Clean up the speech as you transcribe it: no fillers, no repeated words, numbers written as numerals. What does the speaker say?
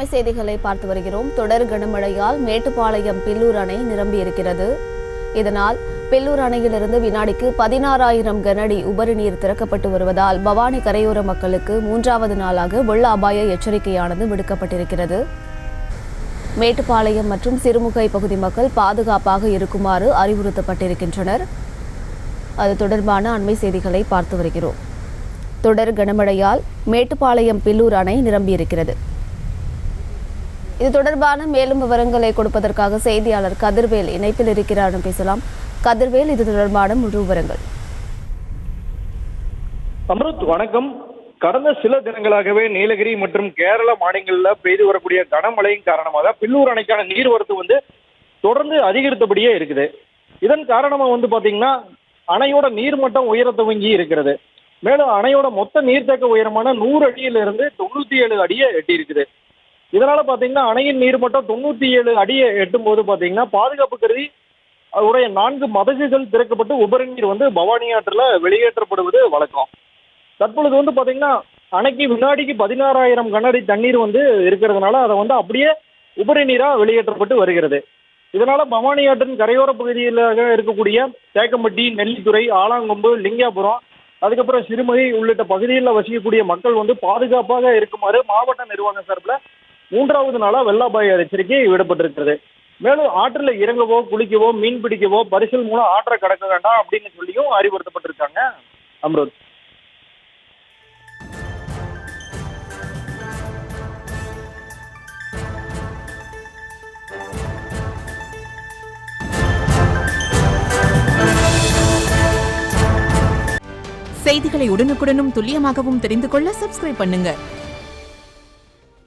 அண்மை செய்திகளை பார்த்து வருகிறோம். தொடர் கனமழையால் மேட்டுப்பாளையம் பில்லூர் அணை நிரம்பியிருக்கிறது. இதனால் பில்லூர் அணையிலிருந்து வினாடிக்கு 16,000 கனஅடி உபரி நீர் திறக்கப்பட்டு வருவதால் பவானி கரையோர மக்களுக்கு 3வது நாளாக வெள்ள அபாய எச்சரிக்கையானது விடுக்கப்பட்டிருக்கிறது. மேட்டுப்பாளையம் மற்றும் சிறுமுகை பகுதி மக்கள் பாதுகாப்பாக இருக்குமாறு அறிவுறுத்தப்பட்டிருக்கின்றனர். அது தொடர்பான அண்மை செய்திகளை பார்த்து வருகிறோம். தொடர் கனமழையால் மேட்டுப்பாளையம் பில்லூர் அணை நிரம்பியிருக்கிறது. இது தொடர்பான மேலும் விவரங்களை கொடுப்பதற்காக செய்தியாளர் கதிர்வேல் இணைப்பில் இருக்கிறார். பேசலாம். கதிர்வேல், இது தொடர்பான முழு விவரங்கள். அம்ருத், வணக்கம். கடந்த சில தினங்களாகவே நீலகிரி மற்றும் கேரள மாநிலங்களில் பெய்து வரக்கூடிய கனமழையின் காரணமாக பில்லூர் அணைக்கான நீர்வரத்து தொடர்ந்து அதிகரித்தபடியே இருக்குது. இதன் காரணமா பாத்தீங்கன்னா அணையோட நீர்மட்டம் உயர துவங்கி இருக்கிறது. மேலும் அணையோட மொத்த நீர்த்தேக்க உயரமான 100 அடியிலிருந்து 97 அடியை எட்டி இருக்குது. இதனால பாத்தீங்கன்னா அணையின் நீர்மட்டம் 97 அடியை எட்டும் போது பாத்தீங்கன்னா பாதுகாப்பு கருதி அவருடைய 4 மதகுகள் திறக்கப்பட்டு உபரி நீர் பவானி ஆற்றுல வெளியேற்றப்படுவது வழக்கம். தற்பொழுது பாத்தீங்கன்னா அணைக்கு வினாடிக்கு 16,000 கனஅடி தண்ணீர் இருக்கிறதுனால அதை அப்படியே உபரி நீரா வெளியேற்றப்பட்டு வருகிறது. இதனால பவானி ஆற்றின் கரையோர பகுதியில் இருக்கக்கூடிய தேக்கம்பட்டி, நெல்லித்துறை, ஆலாங்கொம்பு, லிங்காபுரம், அதுக்கப்புறம் சிறுமுகை உள்ளிட்ட பகுதிகளில் வசிக்கக்கூடிய மக்கள் பாதுகாப்பாக இருக்குமாறு மாவட்ட நிர்வாகம் சார்பில் 3வது நாளா வெள்ள அபாய எச்சரிக்கை விடப்பட்டிருக்கிறது. மேலும் ஆற்றில் இறங்கவோ, குளிக்கவோ, மீன் பிடிக்கவோ பரிசல் மூலம் ஆற்றை கடக்க வேண்டாம் அப்படின்னு சொல்லியும் அறிவுறுத்தப்பட்டிருக்காங்க. அம்ருத். செய்திகளை உடனுக்குடனும் துல்லியமாகவும் தெரிந்து கொள்ள சப்ஸ்கிரைப் பண்ணுங்க.